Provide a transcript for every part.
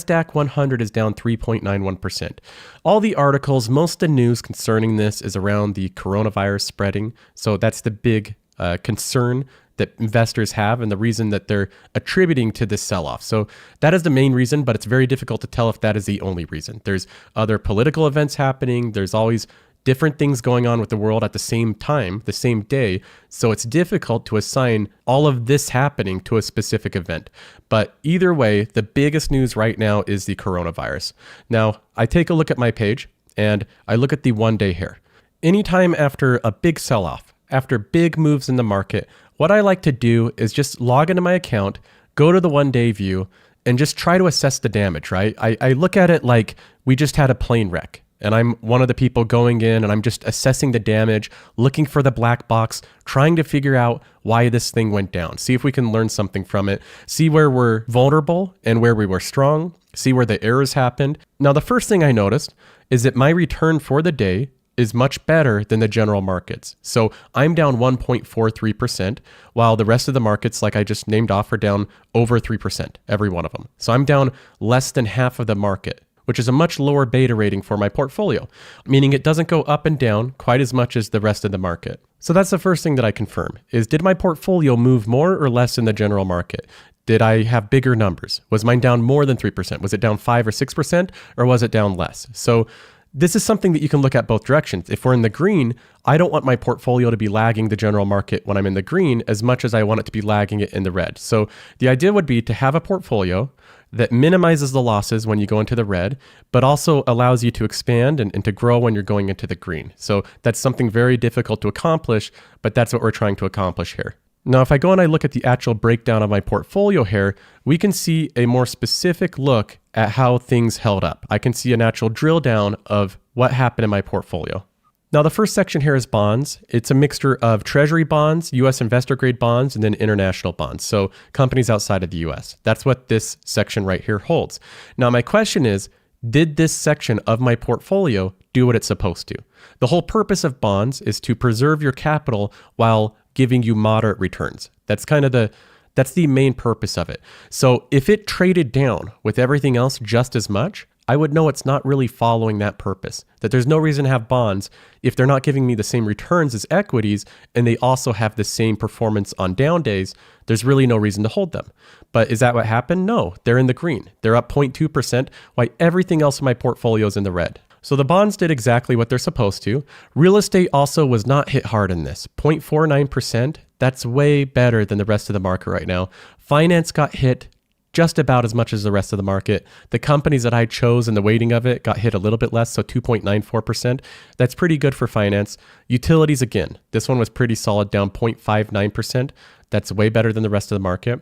NASDAQ 100 is down 3.91%. All the articles, most of the news concerning this is around the coronavirus spreading. So that's the big concern that investors have and the reason that they're attributing to this sell-off. So that is the main reason, but it's very difficult to tell if that is the only reason. There's other political events happening. There's always different things going on with the world at the same time, the same day. So it's difficult to assign all of this happening to a specific event. But either way, the biggest news right now is the coronavirus. Now, I take a look at my page and I look at the one-day here. Anytime after a big sell-off, after big moves in the market, what I like to do is just log into my account, go to the one-day view, and just try to assess the damage, right? I look at it like we just had a plane wreck. And I'm one of the people going in and I'm just assessing the damage, looking for the black box, trying to figure out why this thing went down. See if we can learn something from it. See where we're vulnerable and where we were strong. See where the errors happened. Now, the first thing I noticed is that my return for the day is much better than the general markets. So I'm down 1.43%, while the rest of the markets, like I just named off, are down over 3%, every one of them. So I'm down less than half of the market, which is a much lower beta rating for my portfolio, meaning it doesn't go up and down quite as much as the rest of the market. So that's the first thing that I confirm is, did my portfolio move more or less in the general market? Did I have bigger numbers? Was mine down more than 3%? Was it down 5 or 6%, or was it down less? So this is something that you can look at both directions. If we're in the green, I don't want my portfolio to be lagging the general market when I'm in the green as much as I want it to be lagging it in the red. So the idea would be to have a portfolio that minimizes the losses when you go into the red, but also allows you to expand and to grow when you're going into the green. So that's something very difficult to accomplish, but that's what we're trying to accomplish here. Now, if I go and I look at the actual breakdown of my portfolio here, we can see a more specific look at how things held up. I can see an actual drill down of what happened in my portfolio. Now, the first section here is bonds. It's a mixture of treasury bonds, US investor grade bonds, and then international bonds. So companies outside of the US. That's what this section right here holds. Now, my question is, did this section of my portfolio do what it's supposed to? The whole purpose of bonds is to preserve your capital while giving you moderate returns. That's the main purpose of it. So if it traded down with everything else just as much, I would know it's not really following that purpose, that there's no reason to have bonds if they're not giving me the same returns as equities and they also have the same performance on down days. There's really no reason to hold them. But is that what happened? No, they're in the green. They're up 0.2%, while everything else in my portfolio is in the red. So the bonds did exactly what they're supposed to. Real estate also was not hit hard in this. 0.49%, that's way better than the rest of the market right now. Finance got hit just about as much as the rest of the market. The companies that I chose and the weighting of it got hit a little bit less, so 2.94%. That's pretty good for finance. Utilities, again, this one was pretty solid, down 0.59%. That's way better than the rest of the market.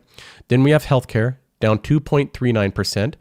Then we have healthcare, down 2.39%.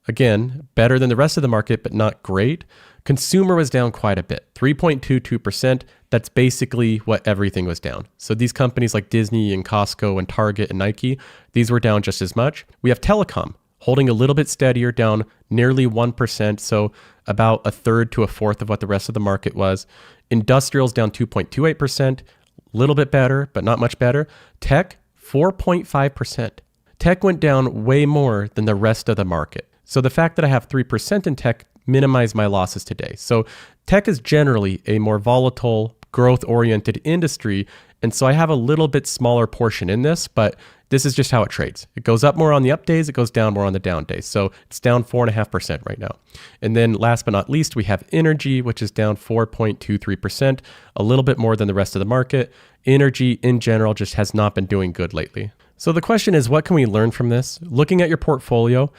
Again, better than the rest of the market, but not great. Consumer was down quite a bit, 3.22%. That's basically what everything was down. So these companies like Disney and Costco and Target and Nike, these were down just as much. We have telecom holding a little bit steadier, down nearly 1%. So about a third to a fourth of what the rest of the market was. Industrials down 2.28%, a little bit better, but not much better. Tech, 4.5%. Tech went down way more than the rest of the market. So the fact that I have 3% in tech minimized my losses today. So tech is generally a more volatile, growth-oriented industry. And so I have a little bit smaller portion in this, but this is just how it trades. It goes up more on the up days, it goes down more on the down days. So it's down 4.5% right now. And then last but not least, we have energy, which is down 4.23%, a little bit more than the rest of the market. Energy in general just has not been doing good lately. So the question is, what can we learn from this? Looking at your portfolio,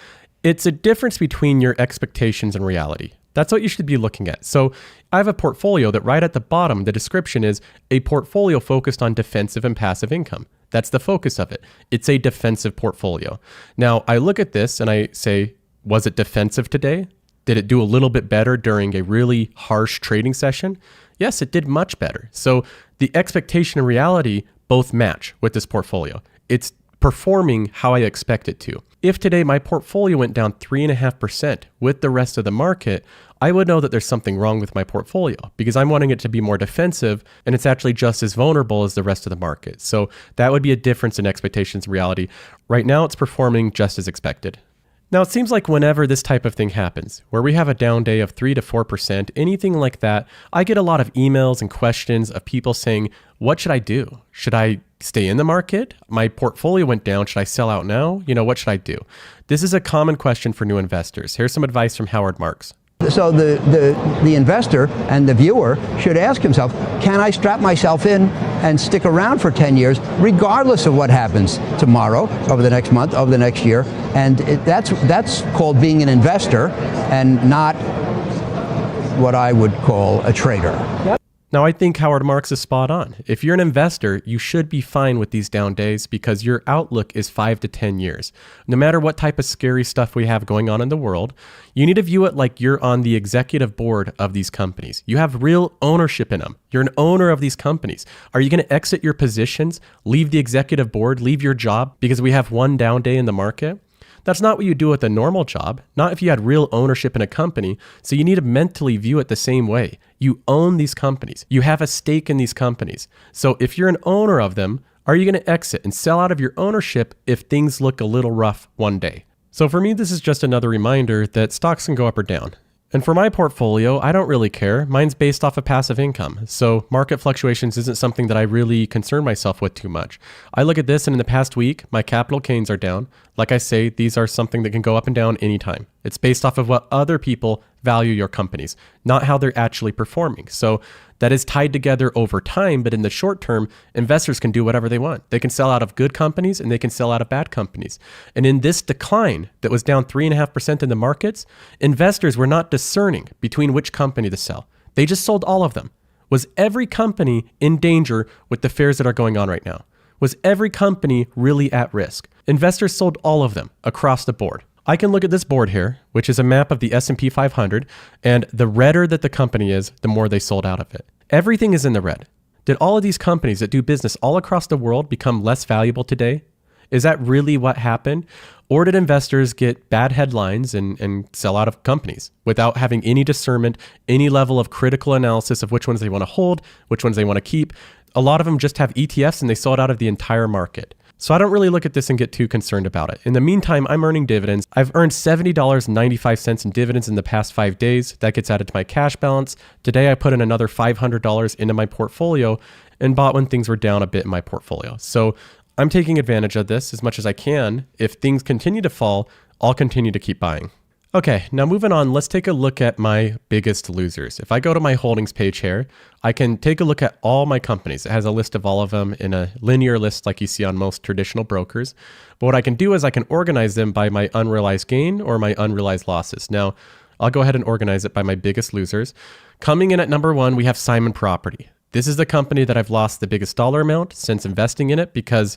it's a difference between your expectations and reality. That's what you should be looking at. So I have a portfolio that right at the bottom, the description is a portfolio focused on defensive and passive income. That's the focus of it. It's a defensive portfolio. Now I look at this and I say, was it defensive today? Did it do a little bit better during a really harsh trading session? Yes, it did much better. So the expectation and reality both match with this portfolio. It's performing how I expect it to. If today my portfolio went down 3.5% with the rest of the market, I would know that there's something wrong with my portfolio because I'm wanting it to be more defensive and it's actually just as vulnerable as the rest of the market. So that would be a difference in expectations and reality. Right now, it's performing just as expected. Now, it seems like whenever this type of thing happens, where we have a down day of 3 to 4%, anything like that, I get a lot of emails and questions of people saying, what should I do? Should I stay in the market? My portfolio went down. Should I sell out now? What should I do? This is a common question for new investors. Here's some advice from Howard Marks. So the investor and the viewer should ask himself, can I strap myself in and stick around for 10 years, regardless of what happens tomorrow, over the next month, over the next year? And that's called being an investor and not what I would call a trader. Now, I think Howard Marks is spot on. If you're an investor, you should be fine with these down days because your outlook is 5 to 10 years. No matter what type of scary stuff we have going on in the world, you need to view it like you're on the executive board of these companies. You have real ownership in them. You're an owner of these companies. Are you going to exit your positions, leave the executive board, leave your job because we have one down day in the market? That's not what you do with a normal job, not if you had real ownership in a company. So you need to mentally view it the same way. You own these companies. You have a stake in these companies. So if you're an owner of them, are you going to exit and sell out of your ownership if things look a little rough one day? So for me, this is just another reminder that stocks can go up or down. And for my portfolio, I don't really care. Mine's based off of passive income. So market fluctuations isn't something that I really concern myself with too much. I look at this and in the past week, my capital gains are down. Like I say, these are something that can go up and down anytime. It's based off of what other people value your companies, not how they're actually performing. So that is tied together over time, but in the short term, investors can do whatever they want. They can sell out of good companies and they can sell out of bad companies. And in this decline that was down 3.5% in the markets, investors were not discerning between which company to sell. They just sold all of them. Was every company in danger with the fears that are going on right now? Was every company really at risk? Investors sold all of them across the board. I can look at this board here, which is a map of the S&P 500, and the redder that the company is, the more they sold out of it. Everything is in the red. Did all of these companies that do business all across the world become less valuable today? Is that really what happened? Or did investors get bad headlines and sell out of companies without having any discernment, any level of critical analysis of which ones they want to hold, which ones they want to keep? A lot of them just have ETFs and they sold out of the entire market. So I don't really look at this and get too concerned about it. In the meantime, I'm earning dividends. I've earned $70.95 in dividends in the past 5 days. That gets added to my cash balance. Today, I put in another $500 into my portfolio and bought when things were down a bit in my portfolio. So I'm taking advantage of this as much as I can. If things continue to fall, I'll continue to keep buying. Okay, now moving on, let's take a look at my biggest losers. If I go to my holdings page here, I can take a look at all my companies. It has a list of all of them in a linear list like you see on most traditional brokers. But what I can do is I can organize them by my unrealized gain or my unrealized losses. Now, I'll go ahead and organize it by my biggest losers. Coming in at number 1, we have Simon Property. This is the company that I've lost the biggest dollar amount since investing in it because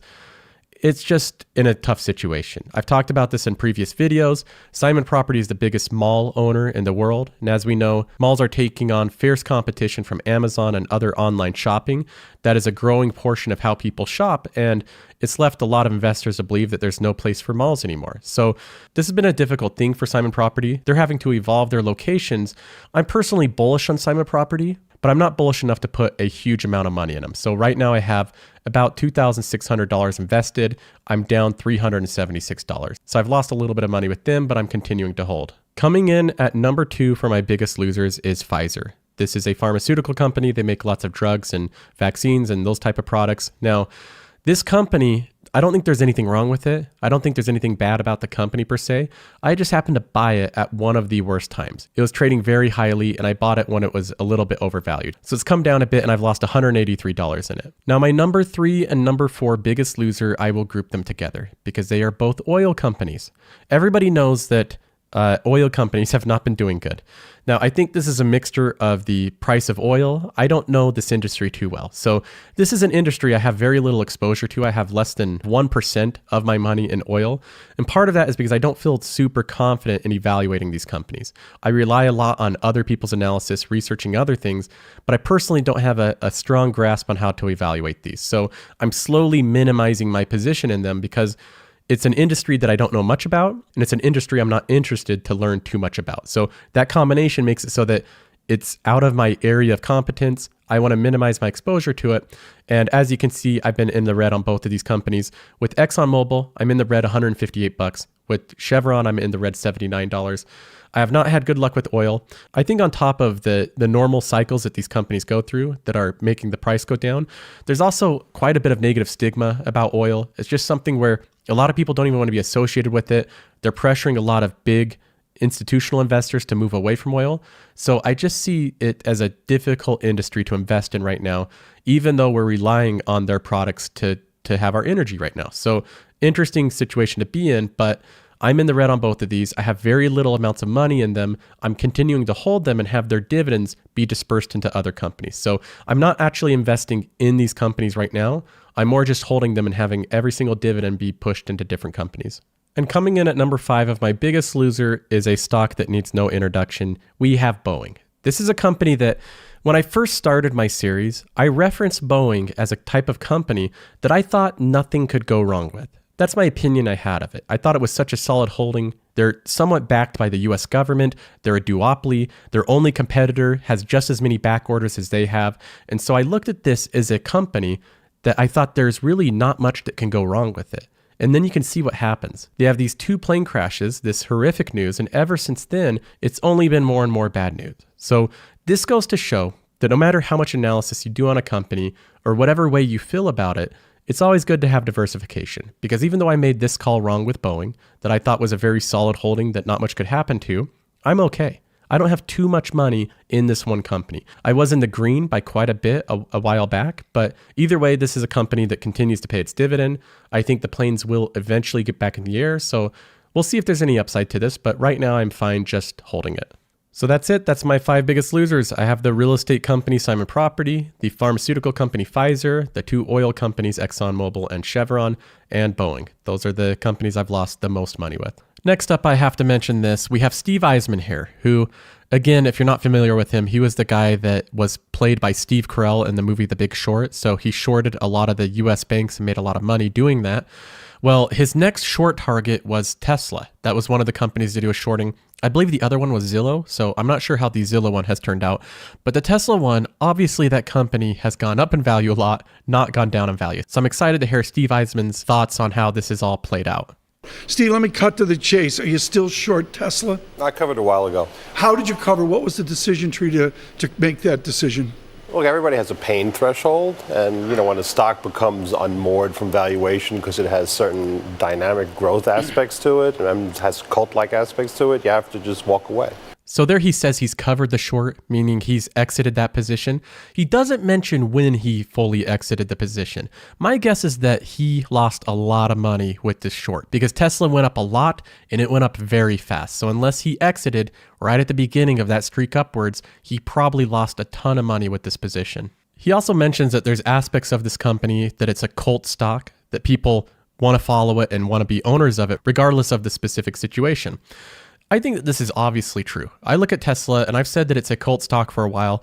it's just in a tough situation. I've talked about this in previous videos. Simon Property is the biggest mall owner in the world. And as we know, malls are taking on fierce competition from Amazon and other online shopping. That is a growing portion of how people shop. And it's left a lot of investors to believe that there's no place for malls anymore. So this has been a difficult thing for Simon Property. They're having to evolve their locations. I'm personally bullish on Simon Property, but I'm not bullish enough to put a huge amount of money in them. So right now I have about $2,600 invested. I'm down $376. So I've lost a little bit of money with them, but I'm continuing to hold. Coming in at number 2 for my biggest losers is Pfizer. This is a pharmaceutical company. They make lots of drugs and vaccines and those type of products. Now, this company, I don't think there's anything wrong with it. I don't think there's anything bad about the company per se. I just happened to buy it at one of the worst times. It was trading very highly and I bought it when it was a little bit overvalued. So it's come down a bit and I've lost $183 in it. Now my number 3 and number 4 biggest loser, I will group them together because they are both oil companies. Everybody knows that oil companies have not been doing good. Now, I think this is a mixture of the price of oil. I don't know this industry too well. So this is an industry I have very little exposure to. I have less than 1% of my money in oil. And part of that is because I don't feel super confident in evaluating these companies. I rely a lot on other people's analysis, researching other things, but I personally don't have a strong grasp on how to evaluate these. So I'm slowly minimizing my position in them because it's an industry that I don't know much about, and it's an industry I'm not interested to learn too much about. So that combination makes it so that it's out of my area of competence. I want to minimize my exposure to it. And as you can see, I've been in the red on both of these companies. With ExxonMobil, I'm in the red $158. With Chevron, I'm in the red $79. I have not had good luck with oil. I think on top of the normal cycles that these companies go through that are making the price go down, there's also quite a bit of negative stigma about oil. It's just something where a lot of people don't even want to be associated with it. They're pressuring a lot of big institutional investors to move away from oil. So I just see it as a difficult industry to invest in right now, even though we're relying on their products to have our energy right now. So interesting situation to be in, but I'm in the red on both of these. I have very little amounts of money in them. I'm continuing to hold them and have their dividends be dispersed into other companies. So I'm not actually investing in these companies right now. I'm more just holding them and having every single dividend be pushed into different companies. And coming in at number 5 of my biggest loser is a stock that needs no introduction. We have Boeing. This is a company that when I first started my series, I referenced Boeing as a type of company that I thought nothing could go wrong with. That's my opinion I had of it. I thought it was such a solid holding. They're somewhat backed by the US government. They're a duopoly. Their only competitor has just as many back orders as they have. And so I looked at this as a company that I thought there's really not much that can go wrong with it. And then you can see what happens. They have these 2 plane crashes, this horrific news, and ever since then, it's only been more and more bad news. So this goes to show that no matter how much analysis you do on a company or whatever way you feel about it, it's always good to have diversification, because even though I made this call wrong with Boeing, that I thought was a very solid holding that not much could happen to, I'm okay. I don't have too much money in this one company. I was in the green by quite a bit a while back, but either way, this is a company that continues to pay its dividend. I think the planes will eventually get back in the air, so we'll see if there's any upside to this, but right now I'm fine just holding it. So that's it. That's my 5 biggest losers. I have the real estate company Simon Property, the pharmaceutical company Pfizer, the 2 oil companies ExxonMobil and Chevron, and Boeing. Those are the companies I've lost the most money with. Next up, I have to mention this. We have Steve Eisman here, who, again, if you're not familiar with him, he was the guy that was played by Steve Carell in the movie The Big Short. So he shorted a lot of the US banks and made a lot of money doing that. Well, his next short target was Tesla. That was one of the companies that he was shorting. I believe the other one was Zillow, so I'm not sure how the Zillow one has turned out. But the Tesla one, obviously that company has gone up in value a lot, not gone down in value. So I'm excited to hear Steve Eisman's thoughts on how this is all played out. Steve, let me cut to the chase. Are you still short Tesla? I covered a while ago. How did you cover? What was the decision tree to make that decision? Look, everybody has a pain threshold, and when a stock becomes unmoored from valuation because it has certain dynamic growth aspects to it and has cult-like aspects to it, you have to just walk away. So there he says he's covered the short, meaning he's exited that position. He doesn't mention when he fully exited the position. My guess is that he lost a lot of money with this short because Tesla went up a lot and it went up very fast. So unless he exited right at the beginning of that streak upwards, he probably lost a ton of money with this position. He also mentions that there's aspects of this company that it's a cult stock, that people want to follow it and want to be owners of it regardless of the specific situation. I think that this is obviously true. I look at Tesla and I've said that it's a cult stock for a while.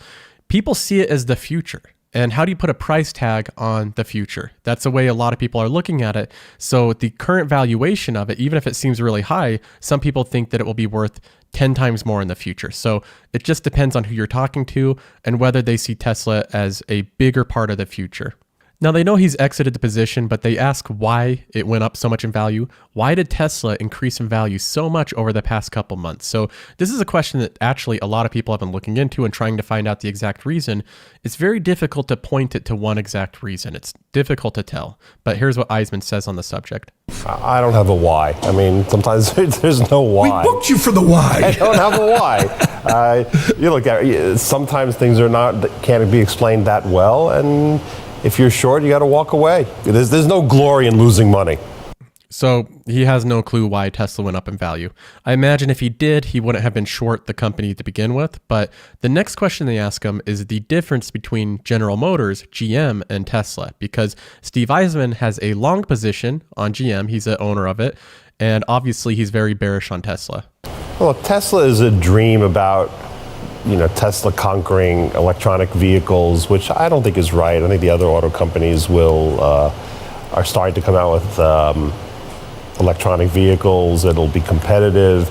People see it as the future. And how do you put a price tag on the future? That's the way a lot of people are looking at it. So the current valuation of it, even if it seems really high, some people think that it will be worth 10 times more in the future. So it just depends on who you're talking to and whether they see Tesla as a bigger part of the future. Now, they know he's exited the position, but they ask why it went up so much in value. Why did Tesla increase in value so much over the past couple months? So this is a question that actually a lot of people have been looking into and trying to find out the exact reason. It's very difficult to point it to one exact reason. It's difficult to tell. But here's what Eisman says on the subject. I don't have a why. I mean, sometimes there's no why. We booked you for the why. I don't have a why. You look at it, sometimes things can't be explained that well, and if you're short, you got to walk away. There's no glory in losing money. So he has no clue why Tesla went up in value. I imagine if he did, he wouldn't have been short the company to begin with. But the next question they ask him is the difference between General Motors, GM, and Tesla. Because Steve Eisman has a long position on GM. He's the owner of it. And obviously, he's very bearish on Tesla. Well, Tesla is a dream about Tesla conquering electronic vehicles, which I don't think is right. I think the other auto companies are starting to come out with electronic vehicles. It'll be competitive.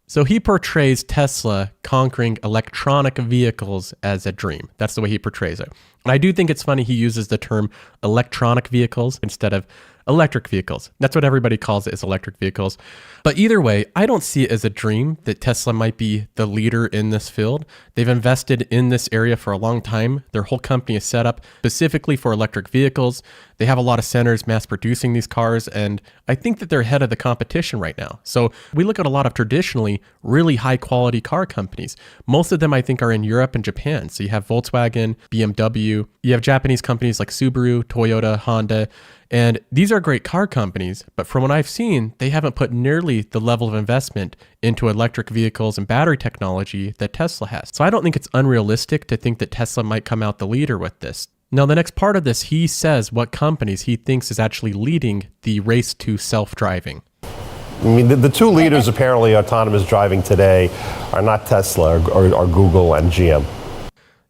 So he portrays Tesla conquering electronic vehicles as a dream. That's the way he portrays it. And I do think it's funny he uses the term electronic vehicles instead of Electric vehicles. That's what everybody calls it, is electric vehicles. But either way, I don't see it as a dream that Tesla might be the leader in this field. They've invested in this area for a long time. Their whole company is set up specifically for electric vehicles. They have a lot of centers mass producing these cars, and I think that they're ahead of the competition right now. So we look at a lot of traditionally really high quality car companies. Most of them I think are in Europe and Japan. So you have Volkswagen, BMW, you have Japanese companies like Subaru, Toyota, Honda, and these are great car companies, but from what I've seen, they haven't put nearly the level of investment into electric vehicles and battery technology that Tesla has. So I don't think it's unrealistic to think that Tesla might come out the leader with this. Now, the next part of this, he says what companies he thinks is actually leading the race to self-driving. I mean, the two leaders apparently autonomous driving today are not Tesla or Google and GM.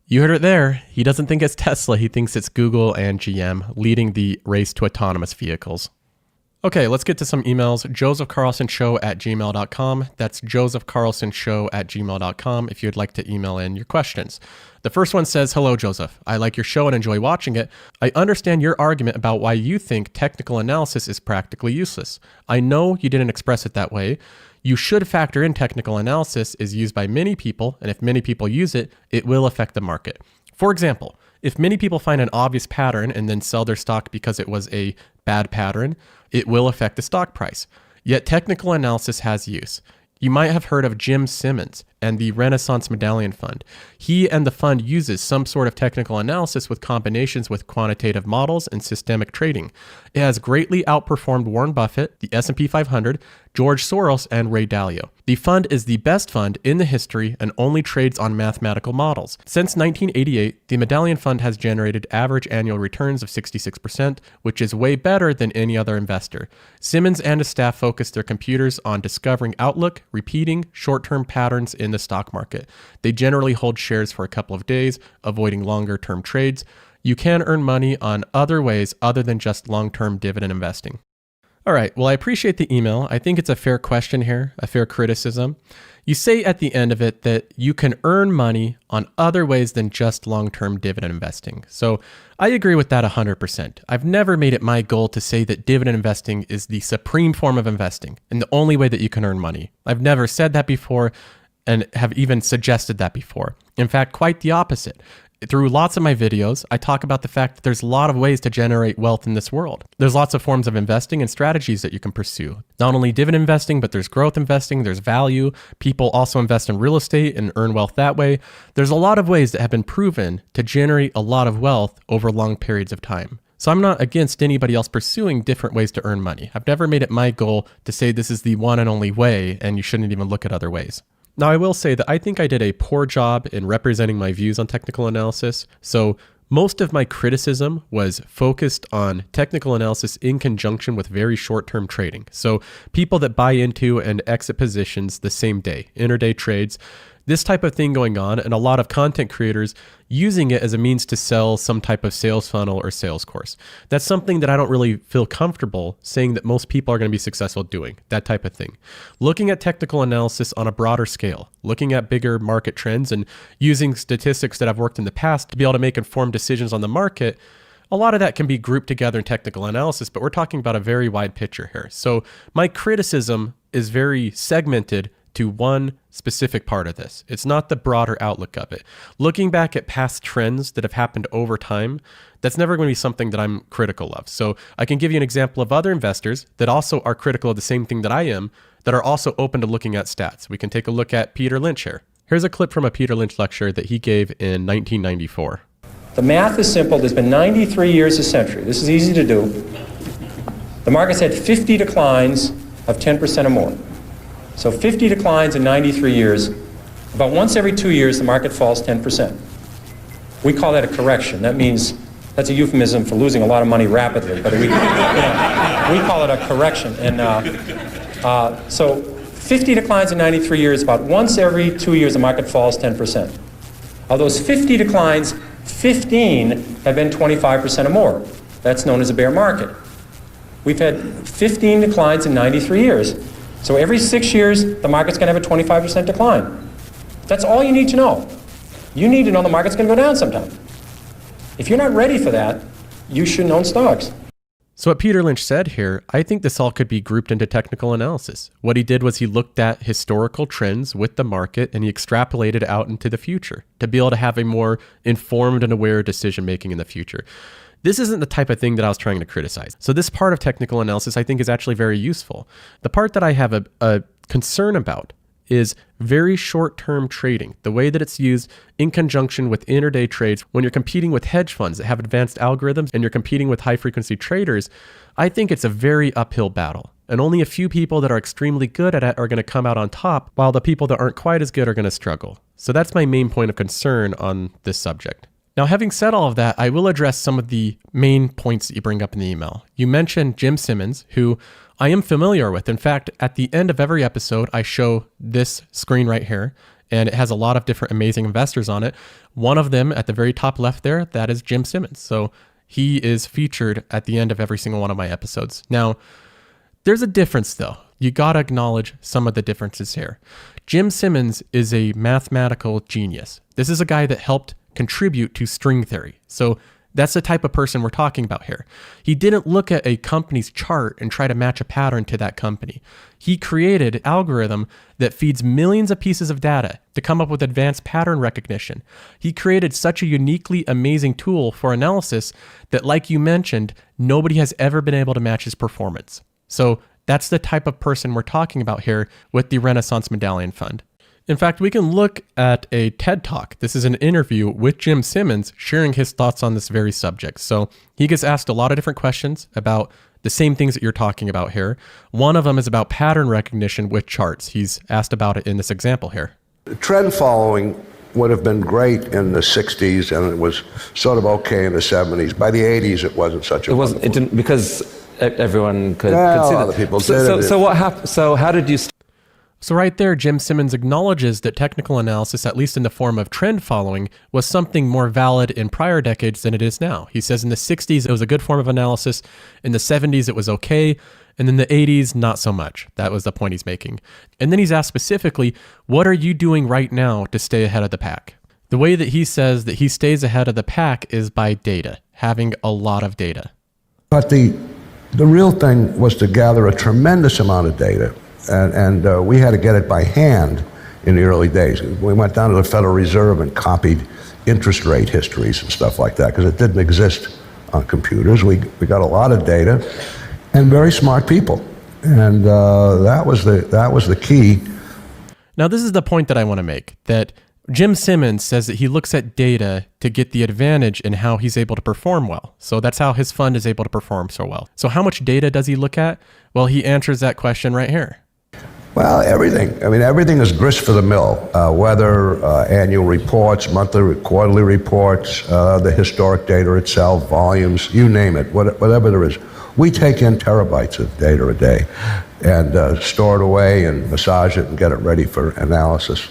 You heard it there. He doesn't think it's Tesla. He thinks it's Google and GM leading the race to autonomous vehicles. Okay, let's get to some emails. josephcarlsonshow@gmail.com. That's josephcarlsonshow@gmail.com if you'd like to email in your questions. The first one says, "Hello, Joseph. I like your show and enjoy watching it. I understand your argument about why you think technical analysis is practically useless. I know you didn't express it that way. You should factor in technical analysis is used by many people, and if many people use it, it will affect the market. For example, if many people find an obvious pattern and then sell their stock because it was a bad pattern, it will affect the stock price. Yet technical analysis has use. You might have heard of Jim Simmons and the Renaissance Medallion Fund. He and the fund uses some sort of technical analysis with combinations with quantitative models and systemic trading. It has greatly outperformed Warren Buffett, the S&P 500, George Soros, and Ray Dalio. The fund is the best fund in the history and only trades on mathematical models. Since 1988, the Medallion Fund has generated average annual returns of 66%, which is way better than any other investor. Simmons and his staff focus their computers on discovering outlook, repeating short-term patterns in the stock market. They generally hold shares for a couple of days, avoiding longer-term trades. You can earn money on other ways other than just long-term dividend investing." All right, well, I appreciate the email. I think it's a fair question here, a fair criticism. You say at the end of it that you can earn money on other ways than just long-term dividend investing. So I agree with that 100%. I've never made it my goal to say that dividend investing is the supreme form of investing and the only way that you can earn money. I've never said that before and have even suggested that before. In fact, quite the opposite. Through lots of my videos, I talk about the fact that there's a lot of ways to generate wealth in this world. There's lots of forms of investing and strategies that you can pursue. Not only dividend investing, but there's growth investing, there's value. People also invest in real estate and earn wealth that way. There's a lot of ways that have been proven to generate a lot of wealth over long periods of time. So I'm not against anybody else pursuing different ways to earn money. I've never made it my goal to say this is the one and only way and you shouldn't even look at other ways. Now, I will say that I think I did a poor job in representing my views on technical analysis. So most of my criticism was focused on technical analysis in conjunction with very short-term trading. So people that buy into and exit positions the same day, intraday trades, this type of thing going on, and a lot of content creators using it as a means to sell some type of sales funnel or sales course. That's something that I don't really feel comfortable saying that most people are going to be successful doing, that type of thing. Looking at technical analysis on a broader scale, looking at bigger market trends and using statistics that I've worked in the past to be able to make informed decisions on the market, a lot of that can be grouped together in technical analysis, but we're talking about a very wide picture here. So my criticism is very segmented to one specific part of this. It's not the broader outlook of it. Looking back at past trends that have happened over time, that's never going to be something that I'm critical of. So I can give you an example of other investors that also are critical of the same thing that I am, that are also open to looking at stats. We can take a look at Peter Lynch here. Here's a clip from a Peter Lynch lecture that he gave in 1994. The math is simple. There's been 93 years a century. This is easy to do. The market's had 50 declines of 10% or more. So 50 declines in 93 years. About once every 2 years, the market falls 10%. We call that a correction. That means, that's a euphemism for losing a lot of money rapidly, but we call it a correction. And so 50 declines in 93 years, about once every 2 years, the market falls 10%. Of those 50 declines, 15 have been 25% or more. That's known as a bear market. We've had 15 declines in 93 years. So every 6 years, the market's going to have a 25% decline. That's all you need to know. You need to know the market's going to go down sometime. If you're not ready for that, you shouldn't own stocks. So what Peter Lynch said here, I think this all could be grouped into technical analysis. What he did was he looked at historical trends with the market and he extrapolated out into the future to be able to have a more informed and aware decision making in the future. This isn't the type of thing that I was trying to criticize. So this part of technical analysis I think is actually very useful. The part that I have a concern about is very short-term trading, the way that it's used in conjunction with intraday trades when you're competing with hedge funds that have advanced algorithms and you're competing with high-frequency traders. I think it's a very uphill battle. And only a few people that are extremely good at it are going to come out on top, while the people that aren't quite as good are going to struggle. So that's my main point of concern on this subject. Now, having said all of that, I will address some of the main points that you bring up in the email. You mentioned Jim Simmons, who I am familiar with. In fact, at the end of every episode, I show this screen right here, and it has a lot of different amazing investors on it. One of them at the very top left there, that is Jim Simmons. So he is featured at the end of every single one of my episodes. Now, there's a difference though. You got to acknowledge some of the differences here. Jim Simmons is a mathematical genius. This is a guy that helped contribute to string theory. So that's the type of person we're talking about here. He didn't look at a company's chart and try to match a pattern to that company. He created an algorithm that feeds millions of pieces of data to come up with advanced pattern recognition. He created such a uniquely amazing tool for analysis that, like you mentioned, nobody has ever been able to match his performance. So that's the type of person we're talking about here with the Renaissance Medallion Fund. In fact, we can look at a TED Talk. This is an interview with Jim Simmons sharing his thoughts on this very subject. So he gets asked a lot of different questions about the same things that you're talking about here. One of them is about pattern recognition with charts. He's asked about it in this example here. Trend following would have been great in the 60s, and it was sort of okay in the 70s. By the 80s, it wasn't such a It didn't, because everyone could see other that. people did it. So what happened? So how did you... So right there, Jim Simmons acknowledges that technical analysis, at least in the form of trend following, was something more valid in prior decades than it is now. He says in the 60s, it was a good form of analysis. In the 70s, it was okay. And in the 80s, not so much. That was the point he's making. And then he's asked specifically, what are you doing right now to stay ahead of the pack? The way that he says that he stays ahead of the pack is by data, having a lot of data. But the real thing was to gather a tremendous amount of data. And we had to get it by hand in the early days. We went down to the Federal Reserve and copied interest rate histories and stuff like that because it didn't exist on computers. We got a lot of data and very smart people, and that was the key. Now, this is the point that I want to make, that Jim Simmons says that he looks at data to get the advantage in how he's able to perform well. So that's how his fund is able to perform so well. So how much data does he look at? Well, he answers that question right here. Well, everything. I mean, everything is grist for the mill. Whether annual reports, monthly, quarterly reports, the historic data itself, volumes, you name it, whatever there is. We take in terabytes of data a day and store it away and massage it and get it ready for analysis.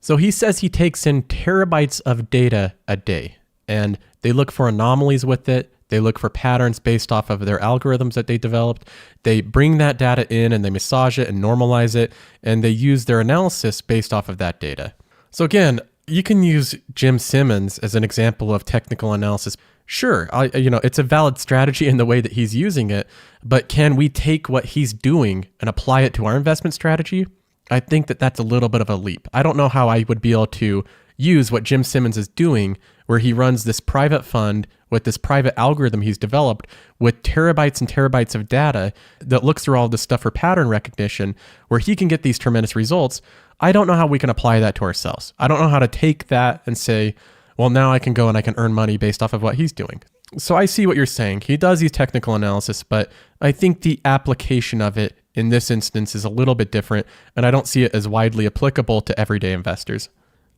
So he says he takes in terabytes of data a day, and they look for anomalies with it. They look for patterns based off of their algorithms that they developed. They bring that data in and they massage it and normalize it, and they use their analysis based off of that data. So again, you can use Jim Simmons as an example of technical analysis. Sure, it's a valid strategy in the way that he's using it, but can we take what he's doing and apply it to our investment strategy? I think that that's a little bit of a leap. I don't know how I would be able to use what Jim Simmons is doing, where he runs this private fund with this private algorithm he's developed with terabytes and terabytes of data that looks through all this stuff for pattern recognition, where he can get these tremendous results. I don't know how we can apply that to ourselves. I don't know how to take that and say, well, now I can go and I can earn money based off of what he's doing. So I see what you're saying. He does use technical analysis, but I think the application of it in this instance is a little bit different, and I don't see it as widely applicable to everyday investors.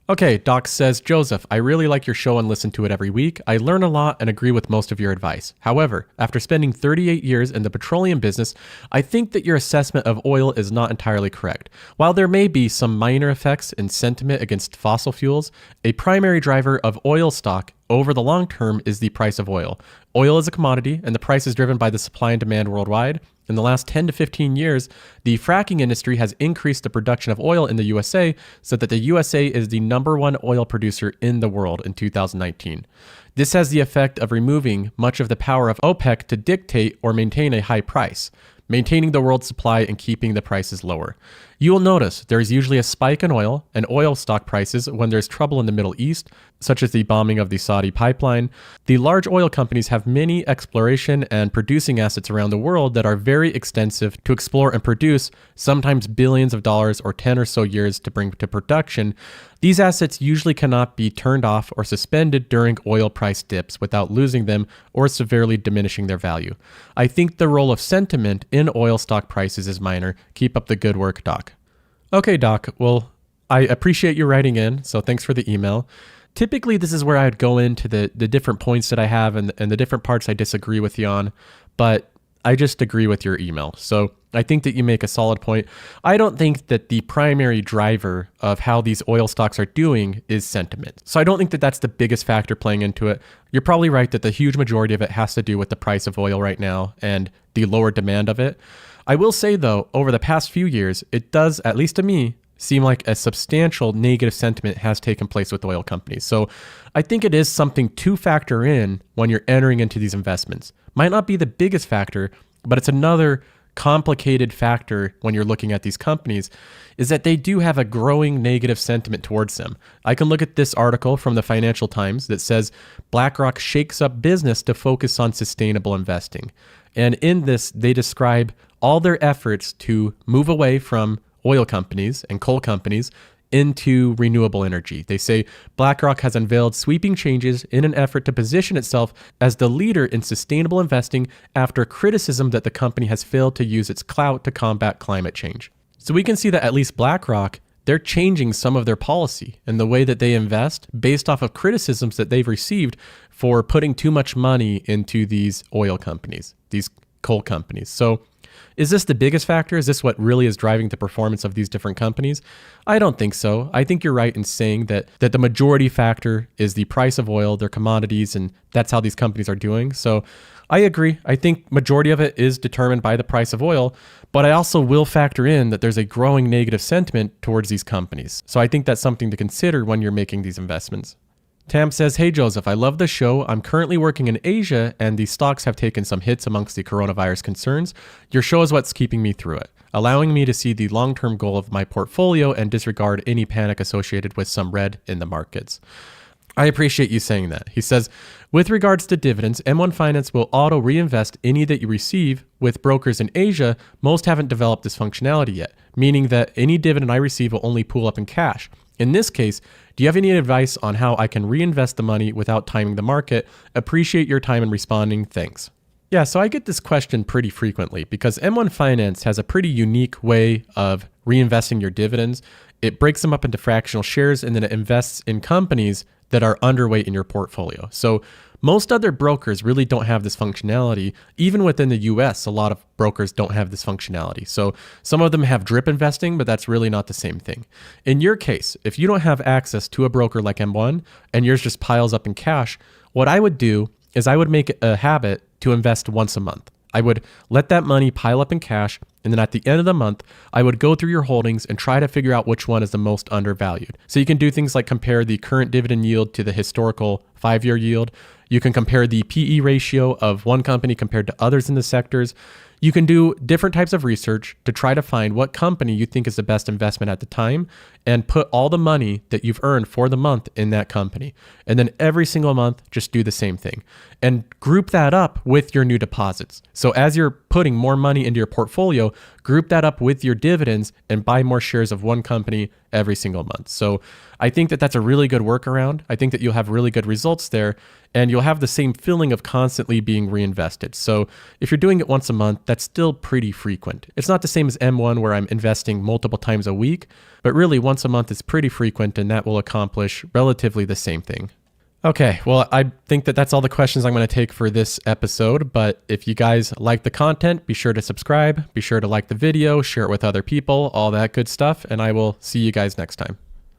Okay, Doc says, Joseph, I really like your show and listen to it every week. I learn a lot and agree with most of your advice. However, after spending 38 years in the petroleum business, I think that your assessment of oil is not entirely correct. While there may be some minor effects in sentiment against fossil fuels, a primary driver of oil stock over the long term is the price of oil. Oil is a commodity, and the price is driven by the supply and demand worldwide. In the last 10 to 15 years, the fracking industry has increased the production of oil in the USA so that the USA is the #1 oil producer in the world in 2019. This has the effect of removing much of the power of OPEC to dictate or maintain a high price, maintaining the world's supply and keeping the prices lower. You will notice there is usually a spike in oil and oil stock prices when there's trouble in the Middle East, such as the bombing of the Saudi pipeline. The large oil companies have many exploration and producing assets around the world that are very extensive to explore and produce, sometimes billions of dollars or 10 or so years to bring to production. These assets usually cannot be turned off or suspended during oil price dips without losing them or severely diminishing their value. I think the role of sentiment in oil stock prices is minor. Keep up the good work, Doc. Okay, Doc. Well, I appreciate you writing in, so thanks for the email. Typically, this is where I'd go into the different points that I have and the different parts I disagree with you on, but I just agree with your email. So I think that you make a solid point. I don't think that the primary driver of how these oil stocks are doing is sentiment. So I don't think that that's the biggest factor playing into it. You're probably right that the huge majority of it has to do with the price of oil right now and the lower demand of it. I will say, though, over the past few years, it does, at least to me, seem like a substantial negative sentiment has taken place with oil companies. So I think it is something to factor in when you're entering into these investments. Might not be the biggest factor, but it's another complicated factor when you're looking at these companies, is that they do have a growing negative sentiment towards them. I can look at this article from the Financial Times that says BlackRock shakes up business to focus on sustainable investing. And in this, they describe all their efforts to move away from oil companies and coal companies into renewable energy. They say BlackRock has unveiled sweeping changes in an effort to position itself as the leader in sustainable investing after criticism that the company has failed to use its clout to combat climate change. So we can see that at least BlackRock, they're changing some of their policy and the way that they invest based off of criticisms that they've received for putting too much money into these oil companies, these coal companies. So is this the biggest factor? Is this what really is driving the performance of these different companies? I don't think so. I think you're right in saying that the majority factor is the price of oil, their commodities, and that's how these companies are doing. So I agree. I think majority of it is determined by the price of oil, but I also will factor in that there's a growing negative sentiment towards these companies. So I think that's something to consider when you're making these investments. Tam says, "Hey Joseph, I love the show. I'm currently working in Asia and the stocks have taken some hits amongst the coronavirus concerns. Your show is what's keeping me through it, allowing me to see the long-term goal of my portfolio and disregard any panic associated with some red in the markets." I appreciate you saying that. He says, "With regards to dividends, M1 Finance will auto reinvest any that you receive. With brokers in Asia, most haven't developed this functionality yet, meaning that any dividend I receive will only pool up in cash. In this case, do you have any advice on how I can reinvest the money without timing the market? Appreciate your time in responding. Thanks." Yeah, so I get this question pretty frequently because M1 Finance has a pretty unique way of reinvesting your dividends. It breaks them up into fractional shares and then it invests in companies that are underweight in your portfolio. So most other brokers really don't have this functionality. Even within the US, a lot of brokers don't have this functionality. So some of them have drip investing, but that's really not the same thing. In your case, if you don't have access to a broker like M1 and yours just piles up in cash, what I would do is I would make it a habit to invest once a month. I would let that money pile up in cash, and then at the end of the month, I would go through your holdings and try to figure out which one is the most undervalued. So you can do things like compare the current dividend yield to the historical 5-year yield. You can compare the PE ratio of one company compared to others in the sectors. You can do different types of research to try to find what company you think is the best investment at the time and put all the money that you've earned for the month in that company. And then every single month, just do the same thing and group that up with your new deposits. So as you're putting more money into your portfolio, group that up with your dividends and buy more shares of one company every single month. So I think that that's a really good workaround. I think that you'll have really good results there and you'll have the same feeling of constantly being reinvested. So if you're doing it once a month, that's still pretty frequent. It's not the same as M1 where I'm investing multiple times a week, but really once a month is pretty frequent and that will accomplish relatively the same thing. Okay, well, I think that that's all the questions I'm going to take for this episode, but if you guys like the content, be sure to subscribe, be sure to like the video, share it with other people, all that good stuff, and I will see you guys next time.